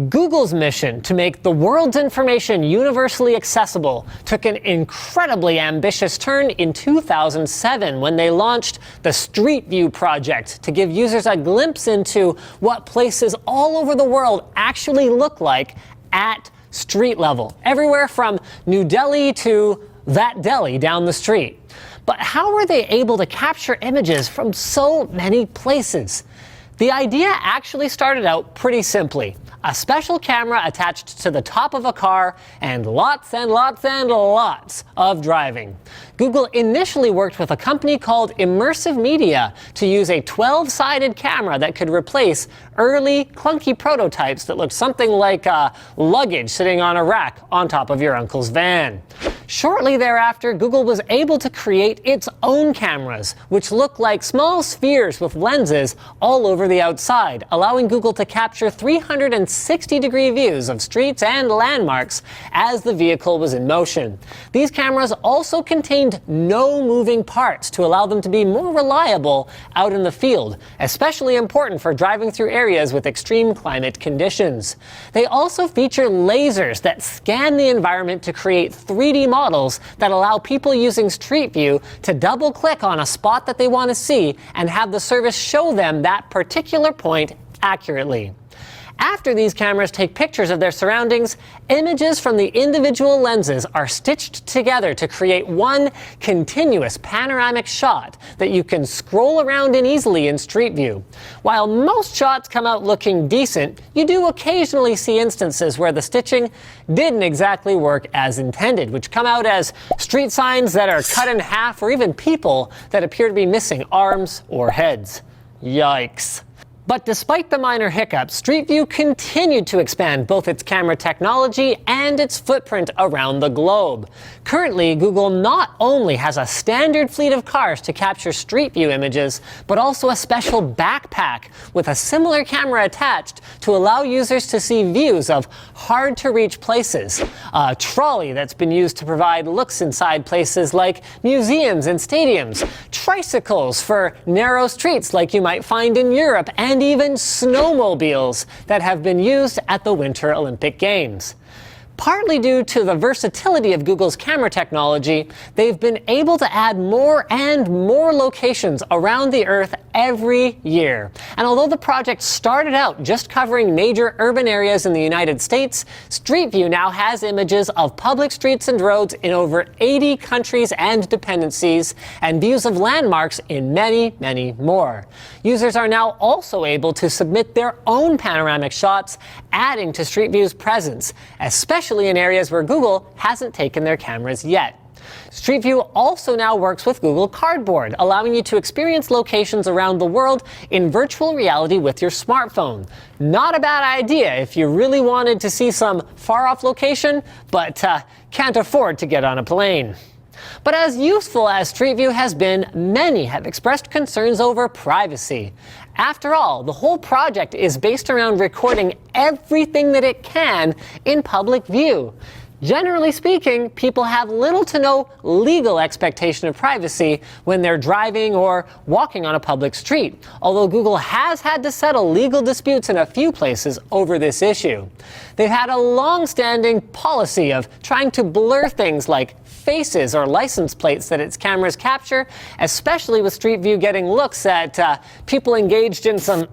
Google's mission to make the world's information universally accessible took an incredibly ambitious turn in 2007 when they launched the Street View project to give users a glimpse into what places all over the world actually look like at street level, everywhere from New Delhi to that deli down the street. But how were they able to capture images from so many places? The idea actually started out pretty simply. A special camera attached to the top of a car and lots and lots and lots of driving. Google initially worked with a company called Immersive Media to use a 12-sided camera that could replace early, clunky prototypes that looked something like luggage sitting on a rack on top of your uncle's van. Shortly thereafter, Google was able to create its own cameras, which look like small spheres with lenses all over the outside, allowing Google to capture 360-degree views of streets and landmarks as the vehicle was in motion. These cameras also contained no moving parts to allow them to be more reliable out in the field, especially important for driving through areas with extreme climate conditions. They also feature lasers that scan the environment to create 3D models that allow people using Street View to double-click on a spot that they want to see and have the service show them that particular point accurately. After these cameras take pictures of their surroundings, images from the individual lenses are stitched together to create one continuous panoramic shot that you can scroll around in easily in Street View. While most shots come out looking decent, you do occasionally see instances where the stitching didn't exactly work as intended, which come out as street signs that are cut in half or even people that appear to be missing arms or heads. Yikes. But despite the minor hiccups, Street View continued to expand both its camera technology and its footprint around the globe. Currently, Google not only has a standard fleet of cars to capture Street View images, but also a special backpack with a similar camera attached to allow users to see views of hard-to-reach places. A trolley that's been used to provide looks inside places like museums and stadiums, tricycles for narrow streets like you might find in Europe, and even snowmobiles that have been used at the Winter Olympic Games. Partly due to the versatility of Google's camera technology, they've been able to add more and more locations around the Earth every year. And although the project started out just covering major urban areas in the United States, Street View now has images of public streets and roads in over 80 countries and dependencies, and views of landmarks in many, many more. Users are now also able to submit their own panoramic shots, adding to Street View's presence, especially in areas where Google hasn't taken their cameras yet. Street View also now works with Google Cardboard, allowing you to experience locations around the world in virtual reality with your smartphone. Not a bad idea if you really wanted to see some far-off location, but can't afford to get on a plane. But as useful as Street View has been, many have expressed concerns over privacy. After all, the whole project is based around recording everything that it can in public view. Generally speaking, people have little to no legal expectation of privacy when they're driving or walking on a public street, although Google has had to settle legal disputes in a few places over this issue. They've had a long-standing policy of trying to blur things like faces or license plates that its cameras capture, especially with Street View getting looks at people engaged in some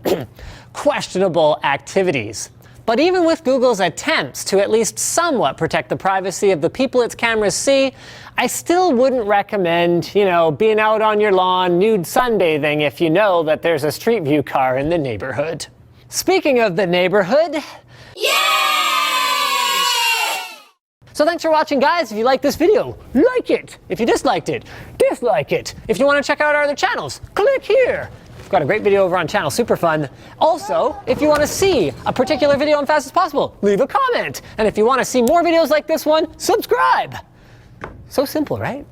questionable activities. But even with Google's attempts to at least somewhat protect the privacy of the people its cameras see, I still wouldn't recommend, being out on your lawn nude sunbathing if you know that there's a Street View car in the neighborhood. Speaking of the neighborhood, so thanks for watching, guys. If you like this video, like it. If you disliked it, dislike it. If you want to check out our other channels, click here. We've got a great video over on Channel Super Fun. Also, if you want to see a particular video on Fast as Possible, leave a comment. And if you want to see more videos like this one, subscribe. So simple, right?